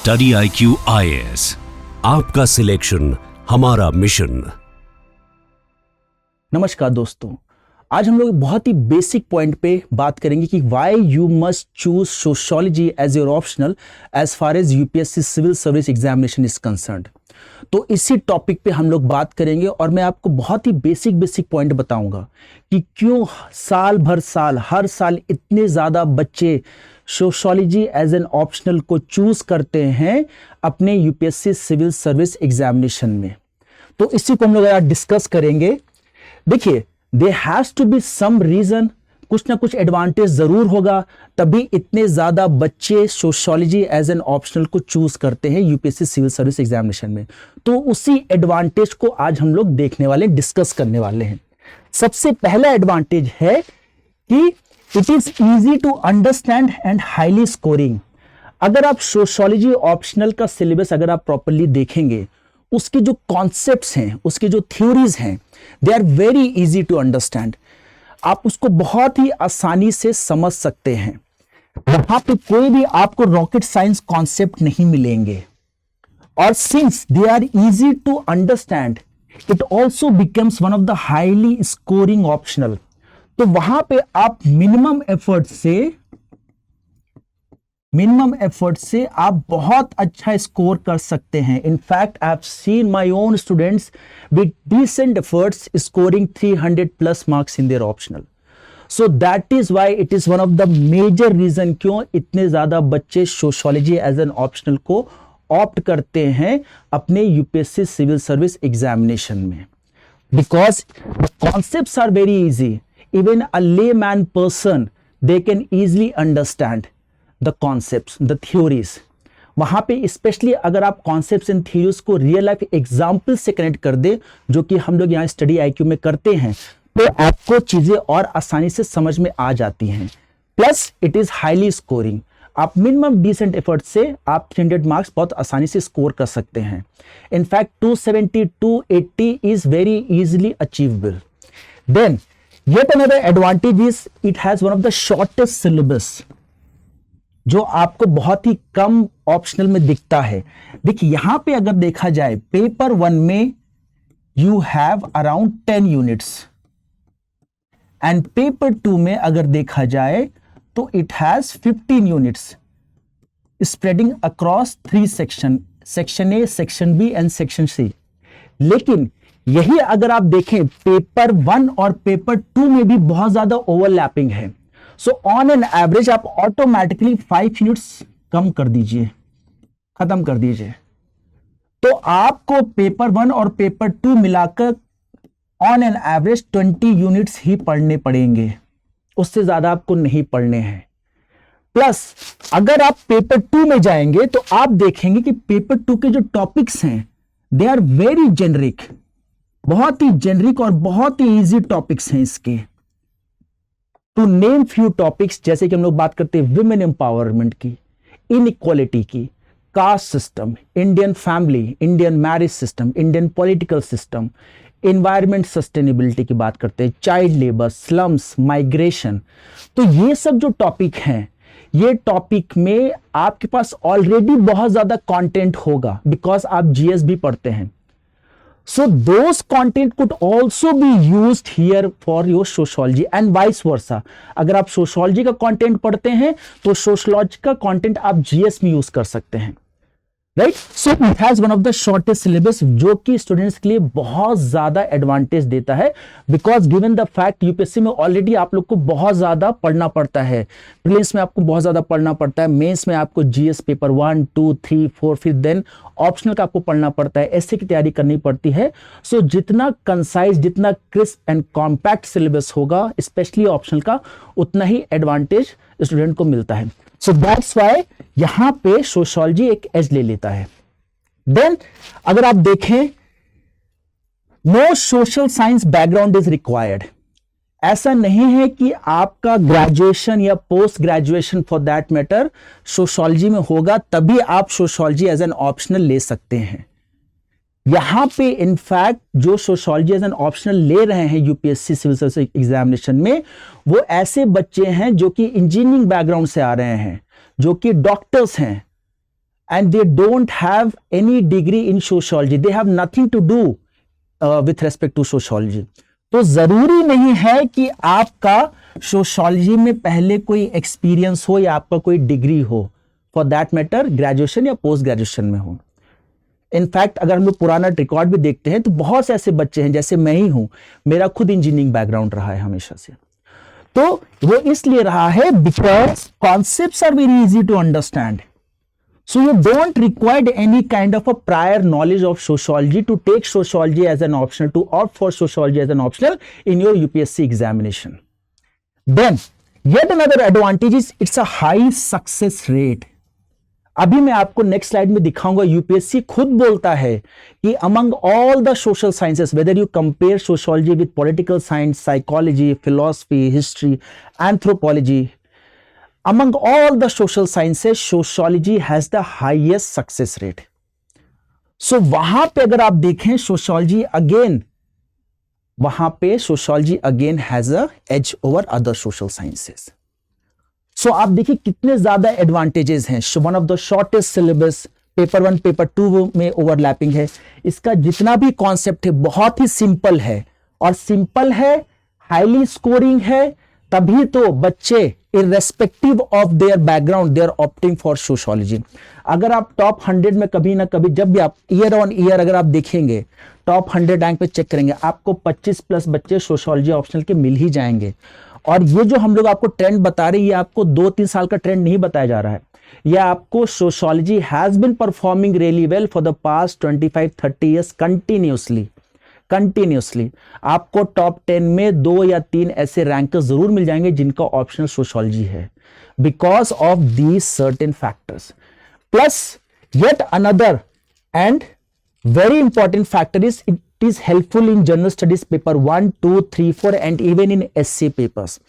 Study IQ IAS, आपका selection हमारा mission. नमस्कार दोस्तों, आज हम लोग बहुत ही बेसिक पॉइंट पे बात करेंगे कि why you must choose sociology as your optional as far as UPSC civil service examination is concerned. तो इसी टॉपिक पे हम लोग बात करेंगे और मैं आपको बहुत ही बेसिक पॉइंट बताऊंगा कि क्यों हर साल इतने ज़्यादा बच्चे सोशियोलॉजी एज एन ऑप्शनल को चूज करते हैं अपने यूपीएससी सिविल सर्विस एग्जामिनेशन में। तो इसी को हम लोग आज डिस्कस करेंगे। देखिए, there has to be some reason, कुछ ना कुछ एडवांटेज जरूर होगा, तभी इतने ज्यादा बच्चे सोशियोलॉजी एज एन ऑप्शनल को चूज करते हैं यूपीएससी सिविल सर्विस एग्जामिनेशन में। तो उसी एडवांटेज को आज हम लोग देखने वाले, डिस्कस करने वाले हैं। सबसे पहला एडवांटेज है कि it is easy to understand and highly scoring. अगर आप सोशियोलॉजी ऑप्शनल का सिलेबस अगर आप प्रॉपरली देखेंगे, उसके जो कॉन्सेप्ट्स हैं, उसके जो थ्योरीज हैं, they are very easy to understand. आप उसको बहुत ही आसानी से समझ सकते हैं। वहां पे कोई भी आपको रॉकेट साइंस कॉन्सेप्ट नहीं मिलेंगे। और since they are easy to understand, it also becomes one of the highly scoring optional. तो वहां पे आप मिनिमम एफर्ट से आप बहुत अच्छा स्कोर कर सकते हैं। In fact I have seen my own students with decent efforts scoring 300+ marks in their optional. So that is why it is one of the major reason क्यों इतने ज्यादा बच्चे सोशियोलॉजी एज एन ऑप्शनल को opt करते हैं अपने UPSC civil service examination में। Because the concepts are very easy, even a layman person they can easily understand the concepts, the theories। वहां पे स्पेशली अगर आप कॉन्सेप्ट्स एंड थ्योरीज को रियल लाइफ एग्जाम्पल से कनेक्ट कर दे, जो कि हम लोग यहाँ स्टडी IQ में करते हैं, तो आपको चीजें और आसानी से समझ में आ जाती हैं। Plus it is highly scoring. आप मिनिमम डिसेंट एफर्ट से आप 300 मार्क्स बहुत आसानी से स्कोर कर सकते हैं। In fact 270, 280 is very easily achievable. Then yet another advantage is it has one of the shortest syllabus, जो आपको बहुत ही कम ऑप्शनल में दिखता है। देखिए, यहां पे अगर देखा जाए, पेपर 1 में you have around 10 units and paper 2 में अगर देखा जाए तो it has 15 units spreading across 3 section A, section B and section C। लेकिन यही अगर आप देखें, पेपर 1 और पेपर 2 में भी बहुत ज्यादा ओवरलैपिंग है। सो ऑन एन एवरेज आप ऑटोमेटिकली 5 यूनिट्स कम कर दीजिए, खत्म कर दीजिए। तो आपको पेपर 1 और पेपर 2 मिलाकर ऑन एन एवरेज 20 यूनिट्स ही पढ़ने पड़ेंगे, उससे ज्यादा आपको नहीं पढ़ने हैं। प्लस अगर आप पेपर 2 में जाएंगे तो आप देखेंगे कि पेपर 2 के जो टॉपिक्स हैं, दे आर वेरी जेनरिक, बहुत ही जेनरिक और बहुत ही इजी टॉपिक्स हैं इसके। टू नेम फ्यू टॉपिक्स, जैसे कि हम लोग बात करते हैं विमेन एम्पावरमेंट की, इनइक्वालिटी की, caste system, Indian family, Indian marriage system, Indian political system, environment sustainability की बात करते हैं, चाइल्ड लेबर, स्लम्स, माइग्रेशन। तो ये सब जो टॉपिक हैं, ये टॉपिक में आपके पास ऑलरेडी बहुत ज्यादा कंटेंट होगा, बिकॉज आप GS भी पढ़ते हैं। So those content could also be used here for your sociology and vice versa। अगर आप सोशियोलॉजी का कंटेंट पढ़ते हैं तो सोशियोलॉजी का कंटेंट आप GS में यूज कर सकते हैं, right. So it has one of the shortest syllabus, जो कि स्टूडेंट्स के लिए बहुत ज्यादा एडवांटेज देता है। Because given the fact UPSC में ऑलरेडी आप लोग को बहुत ज्यादा पढ़ना पड़ता है, प्रीलिम्स में आपको बहुत ज्यादा पढ़ना पड़ता है, मेंस में आपको GS पेपर 1, 2, 3, 4, फिर देन ऑप्शनल का आपको पढ़ना पड़ता है, ऐसे की तैयारी करनी पड़ती है। सो जितना कंसाइज, जितना क्रिस्प एंड कॉम्पैक्ट सिलेबस होगा स्पेशली ऑप्शनल का, उतना ही एडवांटेज स्टूडेंट को मिलता है। सो दैट्स व्हाई यहां पे सोशियोलॉजी एक एज ले लेता है। देन अगर आप देखें, no social science background is required. ऐसा नहीं है कि आपका ग्रेजुएशन या post graduation for that matter sociology में होगा तभी आप सोशियोलॉजी एज एन ऑप्शनल ले सकते हैं। यहां पे इनफैक्ट जो सोशियोलॉजी एज एन ऑप्शनल ले रहे हैं यूपीएससी सिविल सर्विस एग्जामिनेशन में, वो ऐसे बच्चे हैं जो कि इंजीनियरिंग बैकग्राउंड से आ रहे हैं, जो कि डॉक्टर्स हैं, and they don't have any degree in sociology, they have nothing to do with respect to sociology. तो जरूरी नहीं है कि आपका सोशोलॉजी में पहले कोई एक्सपीरियंस हो या आपका कोई डिग्री हो, फॉर दैट मैटर ग्रेजुएशन या पोस्ट ग्रेजुएशन में हो. इनफैक्ट अगर हम लोग पुराना रिकॉर्ड भी देखते हैं तो बहुत से ऐसे बच्चे हैं, जैसे मैं ही हूं, मेरा खुद इंजीनियरिंग बैकग्राउंड रहा है हमेशा से. तो वो इसलिए रहा है because concepts are very easy to understand. So you don't require any kind of a prior knowledge of sociology to take sociology as an optional, to opt for sociology as an optional in your UPSC examination. Then yet another advantage is it's a high success rate. अभी मैं आपको next slide में दिखाऊंगा, UPSC खुद बोलता है कि among all the social sciences, whether you compare sociology with political science, psychology, philosophy, history, anthropology, among all the social sciences, sociology has the highest success rate. So वहां पे अगर आप देखें sociology again, वहां पे sociology again has a edge over other social sciences. So आप देखिए कितने ज्यादा advantages हैं. One of the shortest syllabus, paper 1 paper 2 में ओवरलैपिंग है. इसका जितना भी कॉन्सेप्ट है बहुत ही सिंपल है, और सिंपल है, हाईली स्कोरिंग है, तभी तो बच्चे irrespective of their background they are opting for sociology. अगर आप टॉप 100 में कभी ना कभी, जब भी आप ईयर ऑन ईयर अगर आप देखेंगे टॉप 100 रैंक पे चेक करेंगे, आपको 25 प्लस बच्चे सोशोलॉजी ऑप्शनल के मिल ही जाएंगे. और ये जो हम लोग आपको ट्रेंड बता रहे हैं, ये आपको 2-3 साल का ट्रेंड नहीं बताया जा रहा है. ये आपको sociology has been performing really well for the past 25-30 years continuously. आपको टॉप 10 में 2 या 3 ऐसे रैंकर्स जरूर मिल जाएंगे जिनका ऑप्शनल सोशोलॉजी है, because of these certain factors. Plus yet another and very important factor is it is helpful in general studies paper 1, 2, 3, 4 and even in essay papers.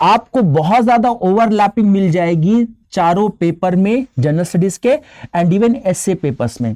आपको बहुत ज्यादा ओवरलैपिंग मिल जाएगी चारों पेपर में, जनरल स्टडीज के and even essay papers में.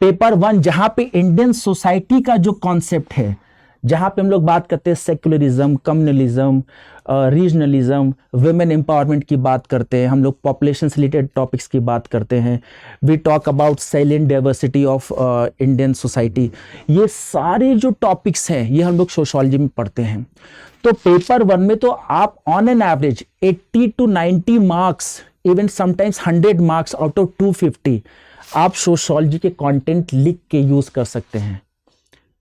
Paper 1 जहां पे इंडियन सोसाइटी का जो कॉन्सेप्ट है, जहां पे हम लोग बात करते हैं secularism, communalism, regionalism, women empowerment की बात करते हैं, हम लोग पॉपुलेशन से रिलेटेड टॉपिक्स की बात करते हैं, we talk about salient diversity of Indian society. ये सारे जो टॉपिक्स हैं ये हम लोग सोशोलॉजी में पढ़ते हैं. तो पेपर 1 में तो आप on an average 80 to 90 marks, even sometimes 100 marks out of 250 आप सोशोलॉजी के कंटेंट लिख के यूज कर सकते हैं.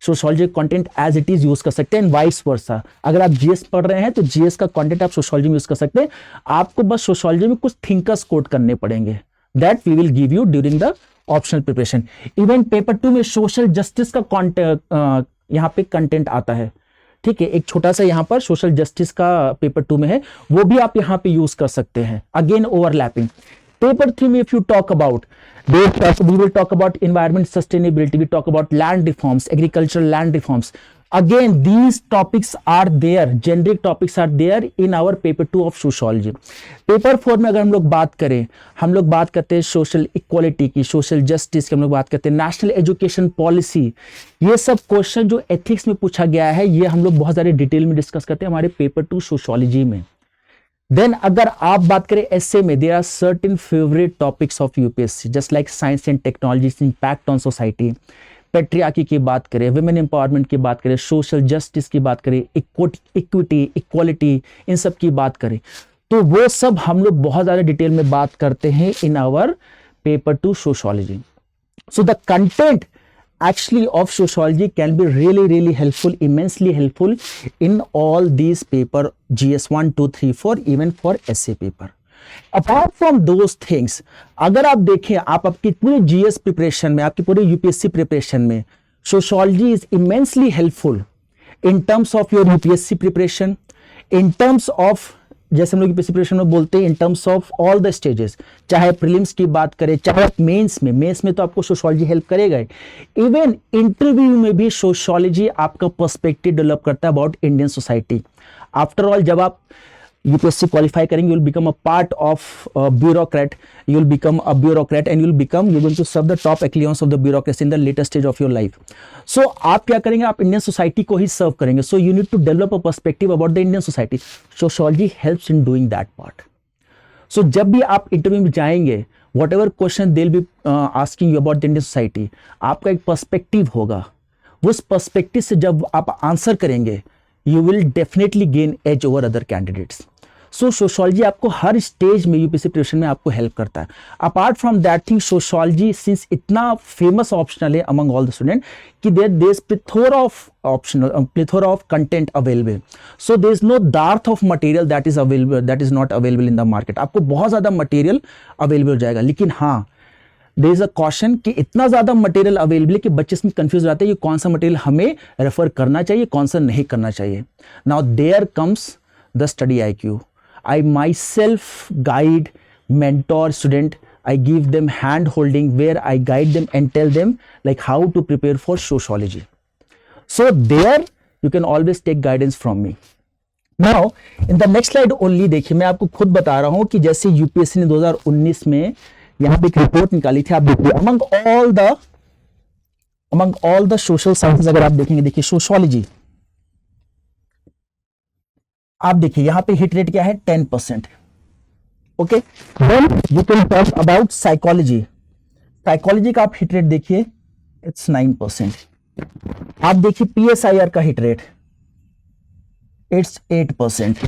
Sociology content as it is use कर सकते हैं, वाइस वर्सा. अगर आप जीएस पढ़ रहे हैं तो जीएस का कंटेंट आप सोशोलॉजी में यूज कर सकते हैं. आपको बस सोशोलॉजी में कुछ थिंकर्स कोट करने पड़ेंगे, that we will give you during the optional preparation. Even paper 2 में सोशल जस्टिस का यहाँ पे कंटेंट आता है. ठीक है, एक छोटा सा यहाँ पर सोशल जस्टिस का पेपर 2 में है, वो भी आप यहाँ पे यूज कर सकते हैं. Again overlapping. Paper 3 में if you talk about, we will talk about environment sustainability, we talk about land reforms, agricultural land reforms. Again, these topics are there, generic topics are there in our paper 2 of sociology. Paper 4 में अगर हम लोग बात करें, हम लोग बात करते हैं सोशल इक्वालिटी की, सोशल जस्टिस की, हम लोग बात करते हैं नेशनल एजुकेशन पॉलिसी. ये सब क्वेश्चन जो एथिक्स में पूछा गया है, ये हम लोग बहुत सारे डिटेल में डिस्कस करते हैं हमारे पेपर 2 सोशोलॉजी में. देन अगर आप बात करें एसए में, there are certain favourite topics of UPSC, just like science and technology, impact on society, patriarchy की बात करें, वुमेन एम्पावरमेंट की बात करें, सोशल जस्टिस की बात करें, इक्विटी, इक्वालिटी, इन सब की बात करें, तो वो सब हम लोग बहुत ज़्यादा डिटेल में बात करते हैं in our paper 2 sociology. So the content actually of sociology can be really helpful, immensely helpful in all these paper GS 1, 2, 3, 4, even for essay paper. Apart from those things, अगर आप देखें, आप आपकी पूरे GS प्रिपरेशन में, आपकी पूरे UPSC preparation में, sociology is immensely helpful in terms of your UPSC preparation, in terms of, जैसे हम लोग यूपीएससी प्रिपरेशन में बोलते हैं, in terms of all the stages, चाहे प्रीलिम्स की बात करें, चाहे मेंस में तो आपको सोशोलॉजी हेल्प करेगा. इवन इंटरव्यू में भी सोशोलॉजी आपका पर्सपेक्टिव डेवलप करता है about Indian society. After all, जब आप यूपीएससी क्वालिफाई करेंगे, you will become a part of bureaucrat, you will become a bureaucrat and you going to serve the top echelons of the bureaucracy in the latest stage of your life. So आप क्या करेंगे, आप Indian society को ही serve करेंगे. So you need to develop a perspective about the Indian society. Sociology helps in doing that part. So जब भी आप इंटरव्यू में जाएंगे, whatever question they will be asking you about the Indian society, आपका एक perspective होगा, उस perspective से जब आप आंसर करेंगे you will definitely gain edge over other candidates. So sociology आपको हर स्टेज में यूपीएससी प्रिपरेशन में आपको हेल्प करता है। Apart from that thing, sociology since इतना फेमस ऑप्शनल है अमंग ऑल द स्टूडेंट कि there is plethora of content available, so there is no dearth of material that is not available in the market. आपको बहुत ज़्यादा material available हो जाएगा, लेकिन हाँ देयर इज अ कॉशन कि इतना ज़्यादा मटेरियल अवेलेबल है कि बच्चे इसमें कंफ्यूज हो जाते हैं कि कौन सा मटेरियल हमें रेफर करना चाहिए, कौन सा नहीं करना चाहिए। Now there comes the study IQ. I myself guide, mentor student. I give them hand holding where I guide them and tell them like how to prepare for sociology. So there you can always take guidance from me. Now in the next slide only देखिए, मैं आपको खुद बता रहा हूं कि जैसे UPSC ने 2019 में यहाँ पे एक रिपोर्ट निकाली थी, आप देखिए among all the social sciences अगर आप देखेंगे, देखिए सोशोलॉजी आप देखिए यहाँ पे हिट रेट क्या है 10%। Okay, then you can talk about psychology. Psychology का आप हिट रेट देखिए इट्स 9%। आप देखिए PSIR का hit rate it's 8%।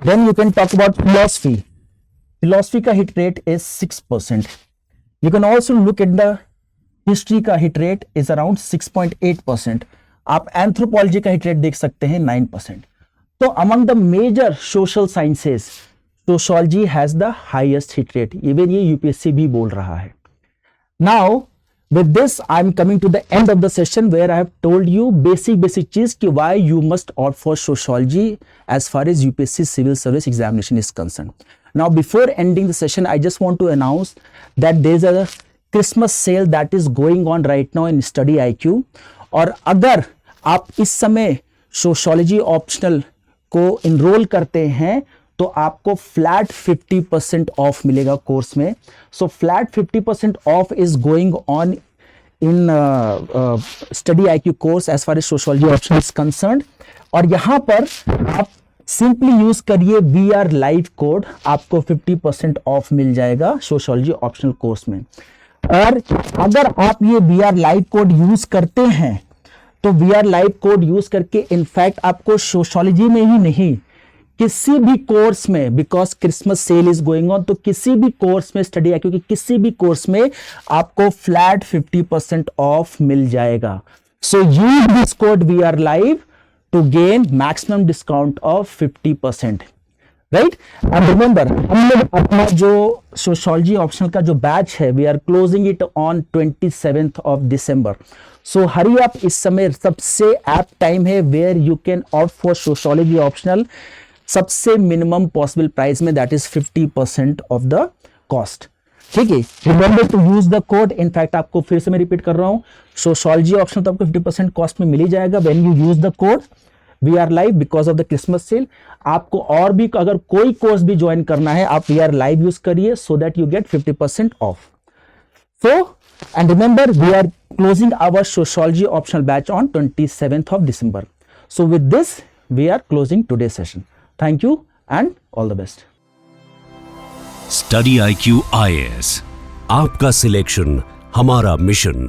Then you can talk about philosophy. Philosophy का hit rate is 6%। You can also look at the history का hit rate is around 6.8%। आप anthropology का हिट रेट देख सकते हैं 9%। तो among the major social sciences, sociology has the highest hit rate. Even ये UPSC भी बोल रहा है। Now, with this, I'm coming to the end of the session where I have told you basic चीज कि why you must opt for sociology as far as UPSC Civil Service Examination is concerned. Now, before ending the session, I just want to announce that there is a Christmas sale that is going on right now in Study IQ. और अगर आप इस समय sociology optional को enrol करते हैं तो आपको फ्लैट 50% ऑफ मिलेगा कोर्स में। So flat 50% off is going on in study IQ course as far as sociology option is concerned. और यहां पर आप सिंपली यूज करिए VR लाइव कोड, आपको 50% ऑफ मिल जाएगा सोशोलॉजी ऑप्शनल कोर्स में। और अगर आप ये VR लाइव कोड यूज करते हैं तो VR लाइव कोड यूज करके इनफैक्ट आपको सोशोलॉजी में ही नहीं किसी भी कोर्स में, because Christmas sale is going on, तो किसी भी कोर्स में स्टडी है क्योंकि किसी भी कोर्स में आपको फ्लैट 50% ऑफ मिल जाएगा। So use this code VR live to gain maximum discount off 50%, right. And remember हम लोग अपना जो सोशोलॉजी ऑप्शनल का जो बैच है we are closing it on 27th of December. So hurry up, इस समय सबसे एप्ट टाइम है where you can opt for sociology optional सबसे मिनिमम पॉसिबल प्राइस में, that is 50% off the cost. ठीक है, remember to use the code. In fact आपको फिर से मैं रिपीट कर रहा हूं, सोशोलॉजी ऑप्शनल तो आपको 50% कॉस्ट में मिल ही जाएगा when you use the code VR live because of the Christmas sale. आपको और भी अगर कोई कोर्स भी ज्वाइन करना है आप VR लाइव यूज करिए so that you get 50% of. So and remember we are closing our sociology optional batch on 27th of December. So with this we are closing today's session. Thank you and all the best. Study IQ IAS, आपका selection हमारा mission.